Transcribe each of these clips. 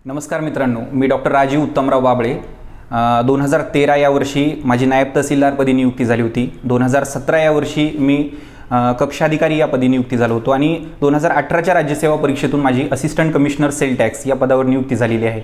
नमस्कार मित्रांनो, मी डॉक्टर राजीव उत्तमराव बाबळे. 2013 या वर्षी माझी नायब तहसीलदारपदी नियुक्ती झाली होती. 2017 या वर्षी मी कक्षाधिकारी या पदी नियुक्ती झालो होतो आणि 2018च्या राज्यसेवा परीक्षेतून माझी असिस्टंट कमिशनर सेल टॅक्स या पदावर नियुक्ती झालेली आहे.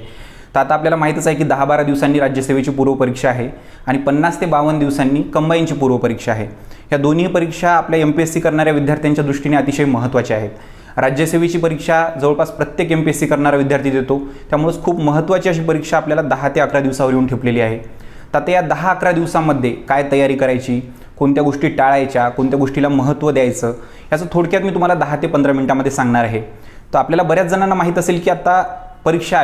तर आता आपल्याला माहीतच आहे की 10-12 दिवसांनी राज्यसेवेची पूर्वपरीक्षा आहे आणि 50 ते 52 दिवसांनी कंबाईनची पूर्वपरीक्षा आहे. या दोन्ही परीक्षा आपल्या MPSC करणाऱ्या विद्यार्थ्यांच्या दृष्टीने अतिशय महत्त्वाच्या आहेत. राज्यसेवेची परीक्षा जवळपास प्रत्येक MPSC करणारा विद्यार्थी देतो, त्यामुळेच खूप महत्त्वाची अशी परीक्षा आपल्याला 10 ते 11 दिवसावर येऊन ठेपलेली आहे. तर आता या 10-11 दिवसांमध्ये काय तयारी करायची, कोणत्या गोष्टी टाळायच्या, कोणत्या गोष्टीला महत्त्व द्यायचं, याचं थोडक्यात मी तुम्हाला 10 ते 15 मिनिटांमध्ये सांगणार आहे. तर आपल्याला बऱ्याच जणांना माहीत असेल की आता परीक्षा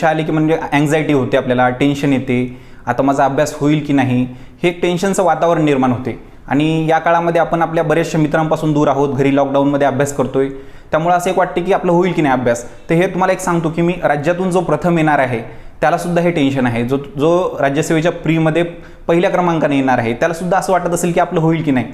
आली की म्हणजे अँक्झायटी होते, आपल्याला टेन्शन येते, आता माझा अभ्यास होईल की नाही, हे एक टेन्शनचं वातावरण निर्माण होते. आणि या काळामध्ये आपण आपल्या बऱ्याचशा मित्रांपासून दूर आहोत, घरी लॉकडाऊनमध्ये अभ्यास करतोय, त्यामुळे असं एक वाटते की आपलं होईल की नाही अभ्यास. तर हे तुम्हाला एक सांगतो की मी राज्यातून जो प्रथम येणार आहे त्यालासुद्धा हे टेन्शन आहे. जो राज्यसेवेच्या प्रीमध्ये पहिल्या क्रमांकाने येणार आहे त्यालासुद्धा असं वाटत असेल की आपलं होईल की नाही.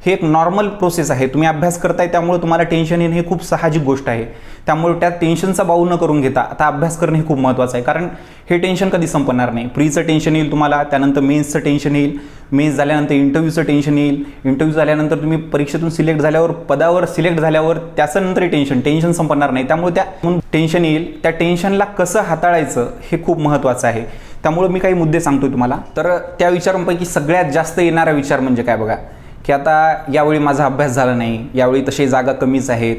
हे एक नॉर्मल प्रोसेस आहे. तुम्ही अभ्यास करताय त्यामुळे तुम्हाला टेन्शन येणं हे खूप साहजिक गोष्ट आहे. त्यामुळे त्या टेन्शनचा बाऊ न करून घेता आता अभ्यास करणं हे खूप महत्त्वाचं आहे. कारण हे टेन्शन कधी संपणार नाही. प्रीचं टेन्शन येईल तुम्हाला, त्यानंतर मेन्सचं टेन्शन येईल, मेन्स झाल्यानंतर इंटरव्ह्यूचं टेन्शन येईल, इंटरव्ह्यू झाल्यानंतर तुम्ही परीक्षेतून सिलेक्ट झाल्यावर, पदावर सिलेक्ट झाल्यावर त्याच्यानंतर टेन्शन संपणार नाही. त्यामुळे त्या टेन्शन येईल, त्या टेन्शनला कसं हाताळायचं हे खूप महत्त्वाचं आहे. त्यामुळे मी काही मुद्दे सांगतो तुम्हाला. तर त्या विचारांपैकी सगळ्यात जास्त येणारा विचार म्हणजे काय बघा, की आता यावेळी माझा अभ्यास झाला नाही, यावेळी तसे जागा कमीच आहेत,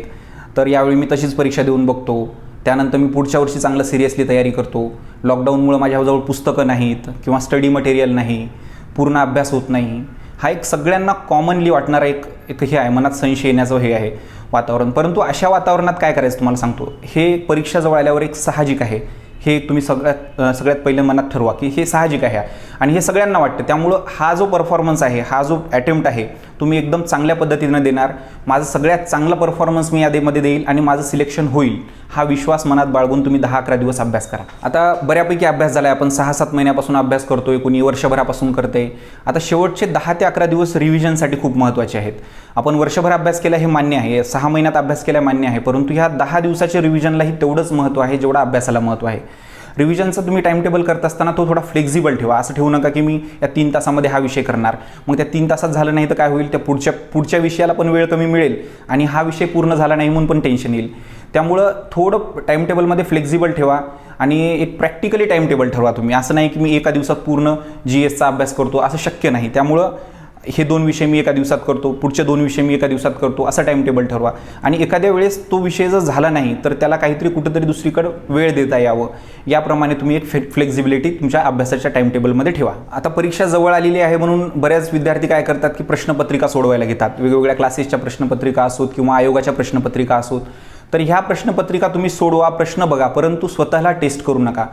तर यावेळी मी तशीच परीक्षा देऊन बघतो, त्यानंतर मी पुढच्या वर्षी चांगलं सिरियसली तयारी करतो, लॉकडाऊनमुळे माझ्याजवळ पुस्तकं नाहीत किंवा स्टडी मटेरियल नाही, पूर्ण अभ्यास होत नाही. हा एक सगळ्यांना कॉमनली वाटणारा एक हे आहे, मनात संशय येण्याचं हे आहे वातावरण. परंतु अशा वातावरणात काय करायचं तुम्हाला सांगतो. हे परीक्षा जवळ आल्यावर एक साहजिक आहे. हे तुम्ही सगळ्यात पहिले मनात ठरवा की हे साहजिक आहे आणि हे सगळ्यांना वाटतं. त्यामुळं हा जो परफॉर्मन्स आहे, हा जो अटेम्प्ट आहे, तुम्ही एकदम चांगल्या पद्धतीनं देणार. माझं सगळ्यात चांगला परफॉर्मन्स मी यामध्ये देईल आणि माझं सिलेक्शन होईल, हा विश्वास मनात बाळगून तुम्ही 10-11 दिवस अभ्यास करा. आता बऱ्यापैकी अभ्यास झाला आहे, आपण 6-7 महिन्यापासून अभ्यास करतोय, कोणी वर्षभरापासून करते. आता शेवटचे 10 ते 11 दिवस रिव्हिजनसाठी खूप महत्त्वाचे आहेत. आपण वर्षभर अभ्यास केला हे मान्य आहे, 6 महिन्यात अभ्यास केला मान्य आहे, परंतु ह्या 10 दिवसाच्या रिव्हिजनलाही तेवढंच महत्त्व आहे जेवढं अभ्यासाला महत्त्व आहे. रिव्हिजनचं तुम्ही टाइम टेबल करत असताना तो थोडा फ्लेक्झिबल ठेवा. असं ठेवू नका की मी या 3 तासामध्ये हा विषय करणार, मग त्या 3 तासात झालं नाही तर काय होईल, त्या पुढच्या विषयाला पण वेळ कमी मिळेल आणि हा विषय पूर्ण झाला नाही म्हणून पण टेन्शन येईल. त्यामुळं थोडं टाइम टेबलमध्ये फ्लेक्झिबल ठेवा आणि एक प्रॅक्टिकली टाइम टेबल ठरवा तुम्ही. असं नाही की मी एका दिवसात पूर्ण GSचा अभ्यास करतो, असं शक्य नाही. त्यामुळं हे 2 विषय मी एका दिवसात करतो, पुढचे 2 विषय मी एका दिवसात करतो, असं टाइम टेबल ठरवा. आणि एखाद्या वेळेस तो विषय जर झाला नाही तर त्याला काहीतरी कुठेतरी दुसरीकडे वेळ देता यावं, याप्रमाणे तुम्ही एक फ्लेक्झिबिलिटी तुमच्या अभ्यासाच्या टाइम टेबलमध्ये ठेवा. आता परीक्षा जवळ आलेली आहे म्हणून बऱ्याच विद्यार्थी काय करतात की प्रश्नपत्रिका सोडवायला घेतात. वेगवेगळ्या क्लासेसच्या प्रश्नपत्रिका असोत किंवा आयोगाच्या प्रश्नपत्रिका असोत. तर ह्या प्रश्नपत्रिका तुम्ही सोडवा, प्रश्न बघा, परंतु स्वतःला टेस्ट करू नका.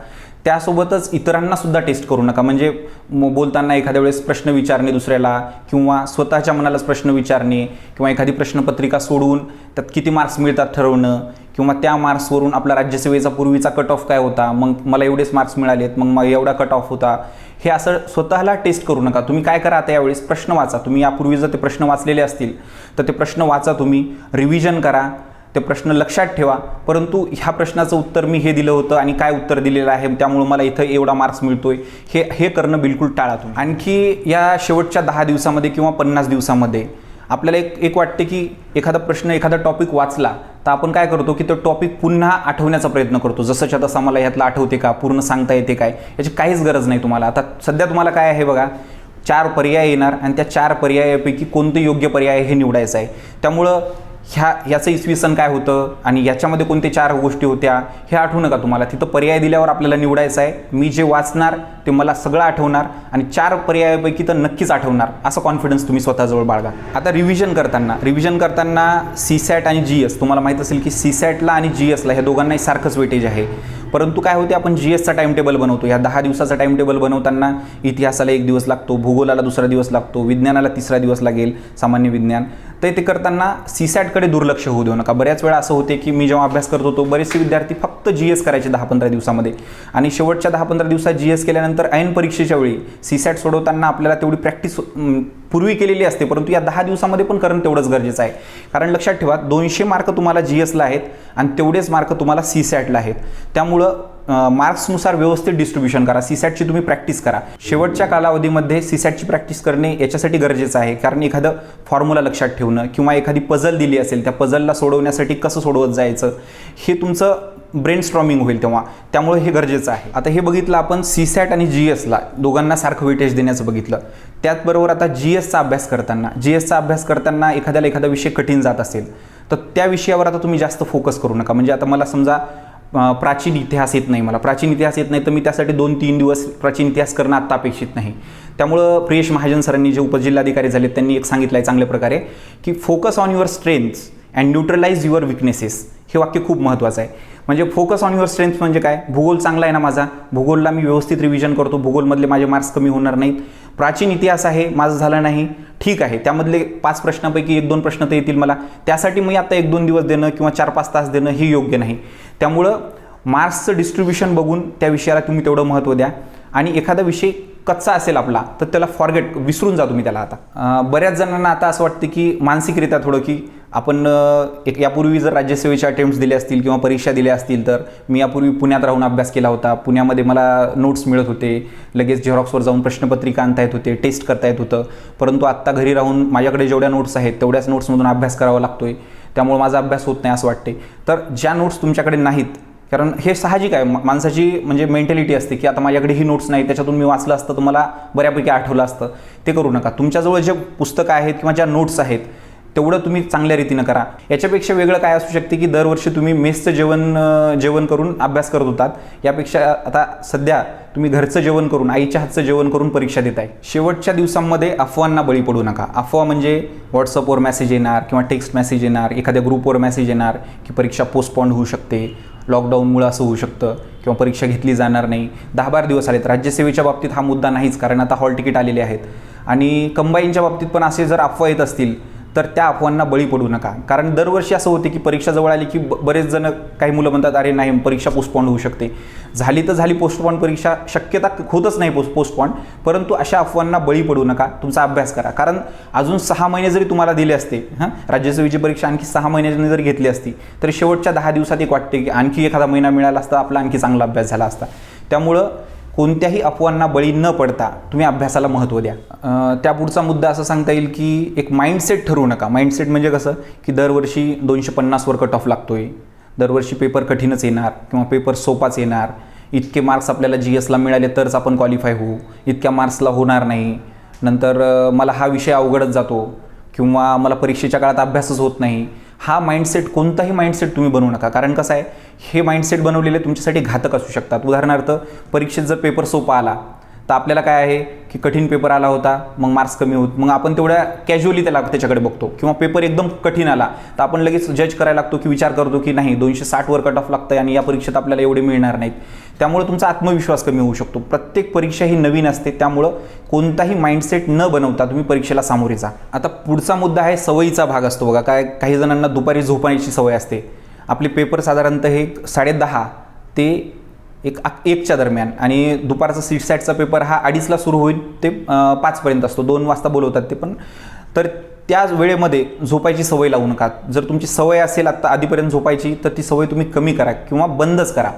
त्यासोबतच इतरांना सुद्धा टेस्ट करू नका. म्हणजे बोलताना एखाद्या वेळेस प्रश्न विचारणे दुसऱ्याला किंवा स्वतःच्या मनालाच प्रश्न विचारणे किंवा एखादी प्रश्नपत्रिका सोडवून त्यात किती मार्क्स मिळतात ठरवणं किंवा त्या मार्क्सवरून आपला राज्यसेवेचा पूर्वीचा कट ऑफ काय होता, मग मला एवढेच मार्क्स मिळालेत, मग एवढा कट ऑफ होता, हे असं स्वतःला टेस्ट करू नका. तुम्ही काय करा, आता यावेळेस प्रश्न वाचा. तुम्ही यापूर्वी जर ते प्रश्न वाचलेले असतील तर ते प्रश्न वाचा, तुम्ही रिव्हिजन करा, ते प्रश्न लक्षात ठेवा. परंतु ह्या प्रश्नाचं उत्तर मी हे दिलं होतं आणि काय उत्तर दिलेलं आहे त्यामुळे मला इथं एवढा मार्क्स मिळतोय, हे करणं बिलकुल टाळा तुम्ही. आणखी या शेवटच्या 10 दिवसामध्ये किंवा 50 दिवसामध्ये आपल्याला एक वाटते की एखादा प्रश्न, एखादा टॉपिक वाचला तर आपण काय करतो की तो टॉपिक पुन्हा आठवण्याचा प्रयत्न करतो. जसंच्या तसा मला ह्यातला आठवते का, पूर्ण सांगता येते काय, याची काहीच गरज नाही तुम्हाला. आता सध्या तुम्हाला काय आहे बघा, 4 पर्याय येणार आणि त्या 4 पर्यायापैकी कोणतं योग्य पर्याय हे निवडायचं आहे. त्यामुळं ह्याचं इसवी सन काय होतं आणि याच्यामध्ये कोणते 4 गोष्टी होत्या हे आठवू नका तुम्हाला. तिथं पर्याय दिल्यावर आपल्याला निवडायचं आहे. मी जे वाचणार ते मला सगळं आठवणार आणि 4 पर्यायापैकी तर नक्कीच आठवणार, असं कॉन्फिडन्स तुम्ही स्वतःजवळ बाळगा. आता रिव्हिजन करताना CSAT आणि GS, तुम्हाला माहीत असेल की CSATला आणि GSला ह्या दोघांनाही सारखंच वेटेज आहे. परंतु काय होते, आपण GSचा टाइम टेबल बनवतो. ह्या 10 दिवसाचा टाइम टेबल बनवताना इतिहासाला 1 दिवस लागतो, भूगोलाला 2रा दिवस लागतो, विज्ञानाला 3रा दिवस लागेल, सामान्य विज्ञान. तर ते करताना CSATकडे दुर्लक्ष होऊ देऊ नका. बऱ्याच वेळा असं होते की मी जेव्हा अभ्यास करत होतो बरेचसे विद्यार्थी फक्त GS करायचे 10-15 दिवसामध्ये आणि शेवटच्या 10-15 दिवसात GS केल्यानंतर ऐन परीक्षेच्या वेळी CSAT सोडवताना आपल्याला तेवढी प्रॅक्टिस पूर्वी केलेली असते, परंतु या 10 दिवसामध्ये पण करणं तेवढंच गरजेचं आहे. कारण लक्षात ठेवा 200 मार्क तुम्हाला GSला आहेत आणि तेवढेच मार्क तुम्हाला CSATला आहेत. त्यामुळं मार्क्सनुसार व्यवस्थित डिस्ट्रीब्युशन करा. CSATची तुम्ही प्रॅक्टिस करा. शेवटच्या कालावधीमध्ये CSATची प्रॅक्टिस करणे याच्यासाठी गरजेचं आहे, कारण एखादं फॉर्म्युला लक्षात ठेवणं किंवा एखादी पझल दिली असेल त्या पझलला सोडवण्यासाठी कसं सोडवत जायचं हे तुमचं ब्रेन स्ट्रॉमिंग होईल तेव्हा, त्यामुळे हे गरजेचं आहे. आता हे बघितलं आपण CSAT आणि GSला दोघांना सारखं वेटेज देण्याचं बघितलं. त्याचबरोबर आता GSचा अभ्यास करताना एखाद्याला एखादा विषय कठीण जात असेल तर त्या विषयावर आता तुम्ही जास्त फोकस करू नका. म्हणजे आता मला समजा प्राचीन इतिहास येत नाही तर मी त्यासाठी 2-3 दिवस प्राचीन इतिहास करणं आत्ता अपेक्षित नाही. त्यामुळं प्रियेश महाजन सरांनी जे उपजिल्हाधिकारी झाले त्यांनी एक सांगितलं आहे चांगल्या प्रकारे की focus on your strengths and neutralise your weaknesses. हे वाक्य खूप महत्त्वाचं आहे. म्हणजे फोकस ऑन युअर स्ट्रेंथ म्हणजे काय, भूगोल चांगला आहे ना माझा, भूगोलला मी व्यवस्थित रिव्हिजन करतो, भूगोलमधले माझे मार्क्स कमी होणार नाहीत. प्राचीन इतिहास आहे माझं झालं नाही, ठीक आहे, त्यामधले 5 प्रश्नांपैकी 1-2 प्रश्न तर येतील मला, त्यासाठी मी आता 1-2 दिवस देणं किंवा 4-5 तास देणं हे योग्य नाही. त्यामुळं मार्क्सचं डिस्ट्रीब्युशन बघून त्या विषयाला तुम्ही तेवढं महत्त्व द्या. आणि एखादा विषय कच्चा असेल आपला तर त्याला विसरून जा तुम्ही त्याला. आता बऱ्याच जणांना आता असं वाटतं की मानसिकरित्या थोडं की आपण यापूर्वी जर राज्यसेवेचे अटेम्प्ट्स दिले असतील किंवा परीक्षा दिल्या असतील तर मी यापूर्वी पुण्यात राहून अभ्यास केला होता, पुण्यामध्ये मला नोट्स मिळत होते, लगेच झेरॉक्सवर जाऊन प्रश्नपत्रिका आणता येत होते, टेस्ट करता येत होतं, परंतु आत्ता घरी राहून माझ्याकडे जेवढ्या नोट्स आहेत तेवढ्याच नोट्समधून अभ्यास करावा लागतोय, त्यामुळे माझा अभ्यास होत नाही असं वाटते. तर ज्या नोट्स तुमच्याकडे नाहीत, कारण हे साहजिक आहे, माणसाची म्हणजे मेंटॅलिटी असते की आता माझ्याकडे ही नोट्स नाही, त्याच्यातून मी वाचलं असतं तर मला बऱ्यापैकी आठवलं असतं, ते करू नका. तुमच्याजवळ जे पुस्तकं आहेत किंवा ज्या नोट्स आहेत तेवढं तुम्ही चांगल्या रीतीनं करा. याच्यापेक्षा वेगळं काय असू शकते की दरवर्षी तुम्ही मेसचं जेवण करून अभ्यास करत होतात, यापेक्षा आता सध्या तुम्ही घरचं जेवण करून, आईच्या हातचं जेवण करून परीक्षा देताय. शेवटच्या दिवसांमध्ये अफवांना बळी पडू नका. अफवा म्हणजे व्हॉट्सअपवर मेसेज येणार किंवा टेक्स्ट मेसेज येणार, एखाद्या ग्रुपवर मेसेज येणार की परीक्षा पोस्टपोन होऊ शकते, लॉकडाऊनमुळे असं होऊ शकतं किंवा परीक्षा घेतली जाणार नाही. 10-12 दिवस आलेत. राज्यसेवेच्या बाबतीत हा मुद्दा नाहीच, कारण आता हॉल तिकीट आलेले आहेत. आणि कंबाईनच्या बाबतीत पण असे जर अफवा येत असतील तर त्या अफवांना बळी पडू नका. कारण दरवर्षी असं होते की परीक्षा जवळ आली की बरेच जण, काही मुलं म्हणतात अरे नाही परीक्षा पोस्टपोन होऊ शकते. झाली तर झाली पोस्टपोन परीक्षा, शक्यता होतच नाही पोस्टपोन, परंतु अशा अफवांना बळी पडू नका. तुमचा अभ्यास करा. कारण अजून 6 महिने जरी तुम्हाला दिले असते, राज्यसेवेची परीक्षा आणखी 6 महिन्यांनी जरी घेतली असती तरी शेवटच्या 10 दिवसात एक वाटते की आणखी एखादा महिना मिळाला असता, आपला आणखी चांगला अभ्यास झाला असता. त्यामुळं कोणत्याही अफवांना बळी न पडता तुम्ही अभ्यासाला महत्त्व द्या. त्यापुढचा मुद्दा असं सांगता येईल की एक माइंडसेट ठरवू नका. माइंडसेट म्हणजे कसं की दरवर्षी 250वर कट ऑफ लागतोय, दरवर्षी पेपर कठीणच येणार किंवा पेपर सोपाच येणार, इतके मार्क्स आपल्याला GSला मिळाले तरच आपण क्वालिफाय होऊ, इतक्या मार्क्सला होणार नाही, नंतर मला हा विषय अवघडच जातो किंवा मला परीक्षेच्या काळात अभ्यासच होत नाही. हा माइंडसेट, कोणताही माइंडसेट तुम्ही बनवू नका. कारण कसं आहे, हे माइंडसेट बनवलेले तुमच्यासाठी घातक असू शकतात. उदाहरणार्थ परीक्षेत जर पेपर सोपा आला तर आपल्याला काय आहे की कठीण पेपर आला होता मग मार्क्स कमी होत, मग आपण तेवढ्या कॅज्युअली त्याच्याकडे बघतो. किंवा पेपर एकदम कठीण आला तर आपण लगेच जज करायला लागतो की विचार करतो की नाही 260वर कट ऑफ लागतं आणि या परीक्षेत आपल्याला एवढे मिळणार नाहीत. त्यामुळे तुमचा आत्मविश्वास कमी होऊ शकतो. प्रत्येक परीक्षा ही नवीन असते, त्यामुळं कोणताही माइंडसेट न बनवता तुम्ही परीक्षेला सामोरे जा. आता पुढचा मुद्दा आहे सवयीचा भाग असतो बघा. काही जणांना दुपारी झोपायची सवय असते. आपले पेपर साधारणतः हे 10:30 ते 1च्या दरम्यान, आणि दुपारचा CSATचा पेपर हा 2:30ला सुरू होईल ते 5पर्यंत असतो, 2 वाजता बोलवतात ते पण. तर त्या वेळेमध्ये झोपायची सवय लावू नका. जर तुमची सवय असेल आत्ता आधीपर्यंत झोपायची तर ती सवय तुम्ही कमी करा किंवा बंदच करा.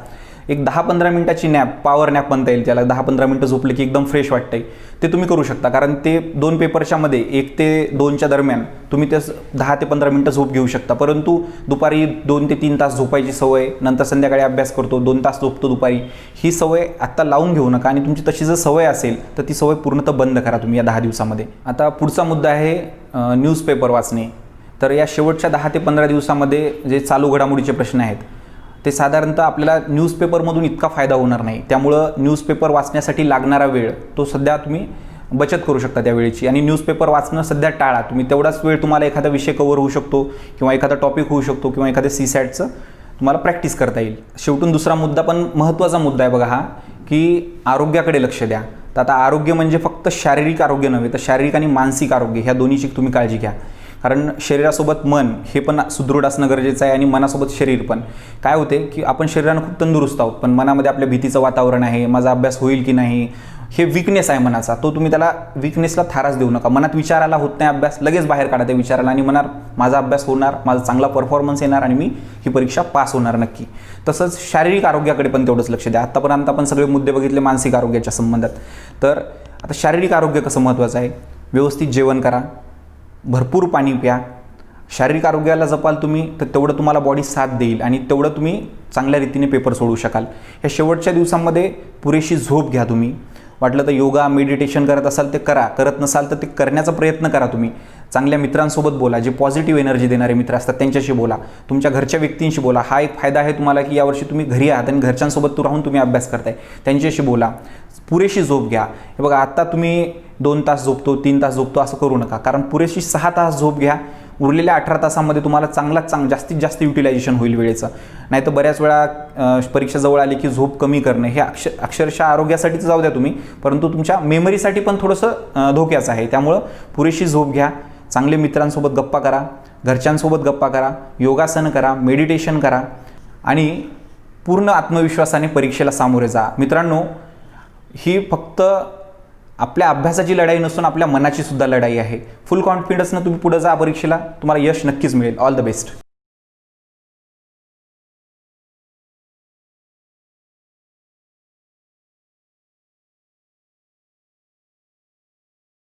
एक 10-15 मिनिटाची नॅप, पॉवर नॅप म्हणता येईल त्याला, 10-15 मिनिटं झोपले की एकदम फ्रेश वाटतंय, ते तुम्ही करू शकता. कारण ते 2 पेपरच्या मध्ये 1 ते 2च्या दरम्यान तुम्ही ते 10 ते 15 मिनिटं झोप घेऊ शकता. परंतु दुपारी 2 ते 3 तास झोपायची सवय, नंतर संध्याकाळी अभ्यास करतो 2 तास झोपतो दुपारी, ही सवय आत्ता लावून घेऊ नका. आणि तुमची तशी जर सवय असेल तर ती सवय पूर्णतः बंद करा तुम्ही या 10 दिवसामध्ये. आता पुढचा मुद्दा आहे न्यूजपेपर वाचणे. तर या शेवटच्या 10 ते 15 दिवसामध्ये जे चालू घडामोडीचे प्रश्न आहेत ते साधारणतः आपल्याला न्यूजपेपरमधून इतका फायदा होणार नाही. त्यामुळं न्यूजपेपर वाचण्यासाठी लागणारा वेळ तो सध्या तुम्ही बचत करू शकता त्या वेळेची. आणि न्यूजपेपर वाचणं सध्या टाळा तुम्ही. तेवढाच वेळ तुम्हाला एखादा विषय कव्हर होऊ शकतो किंवा एखादा टॉपिक होऊ शकतो किंवा एखाद्या CSATचं तुम्हाला प्रॅक्टिस करता येईल. शेवटून दुसरा मुद्दा पण महत्त्वाचा मुद्दा आहे बघा हा, की आरोग्याकडे लक्ष द्या. तर आता आरोग्य म्हणजे फक्त शारीरिक आरोग्य नव्हे तर शारीरिक आणि मानसिक आरोग्य ह्या दोन्हीची तुम्ही काळजी घ्या. कारण शरीरासोबत मन हे पण सुदृढ असणं गरजेचं आहे आणि मनासोबत शरीर पण. काय होते की आपण शरीरानं खूप तंदुरुस्त आहोत पण मनामध्ये आपल्या भीतीचं वातावरण आहे, माझा अभ्यास होईल की नाही, हे विकनेस आहे मनाचा, तो तुम्ही त्याला विकनेसला थाराच देऊ नका. मनात विचार आला होत नाही अभ्यास, लगेच बाहेर काढा त्या विचाराला आणि म्हणार माझा अभ्यास होणार, माझा चांगला परफॉर्मन्स येणार आणि मी ही परीक्षा पास होणार नक्की. तसंच शारीरिक आरोग्याकडे पण तेवढंच लक्ष द्या. आत्तापर्यंत आपण सगळे मुद्दे बघितले मानसिक आरोग्याच्या संबंधात. तर आता शारीरिक आरोग्य कसं महत्त्वाचं आहे, व्यवस्थित जेवण करा, भरपूर पाणी प्या. शारीरिक आरोग्याला जपाल तुम्ही तर तेवढं तुम्हाला बॉडी साथ देईल आणि तेवढं तुम्ही चांगल्या रीतीने पेपर सोडवू शकाल. या शेवटच्या दिवसांमध्ये पुरेशी झोप घ्या तुम्ही. वाटलं तर योगा मेडिटेशन करत असाल ते करा, करत नसाल तर ते करण्याचा प्रयत्न करा तुम्ही. चांगल्या मित्रांसोबत बोला, जे पॉझिटिव्ह एनर्जी देणारे मित्र असतात त्यांच्याशी बोला, तुमच्या घरच्या व्यक्तींशी बोला. हा एक फायदा आहे तुम्हाला की यावर्षी तुम्ही घरी आहात आणि घरच्यांसोबत राहून तुम्ही अभ्यास करताय, त्यांच्याशी बोला. पुरेशी झोप घ्या. हे बघा, आता तुम्ही 2 तास झोपतो 3 तास झोपतो असं करू नका, कारण पुरेशी 6 तास झोप घ्या. उरलेल्या 18 तासामध्ये तुम्हाला जास्तीत जास्त युटिलायझेशन होईल वेळेचं. नाही तर बऱ्याच वेळा परीक्षा जवळ आली की झोप कमी करणे हे अक्षरशः आरोग्यासाठीच जाऊ द्या तुम्ही, परंतु तुमच्या मेमरीसाठी पण थोडंसं धोक्याचं आहे. त्यामुळं पुरेशी झोप घ्या, चांगले मित्रांसोबत गप्पा करा, घरच्यांसोबत गप्पा करा, योगासन करा, मेडिटेशन करा आणि पूर्ण आत्मविश्वासाने परीक्षेला सामोरे जा. मित्रांनो, ही फक्त आपल्या अभ्यासाची लढाई नसून आपल्या मनाची सुद्धा लढाई आहे. फुल कॉन्फिडन्सनं तुम्ही पुढे जा परीक्षेला, तुम्हाला यश नक्कीच मिळेल. All the best.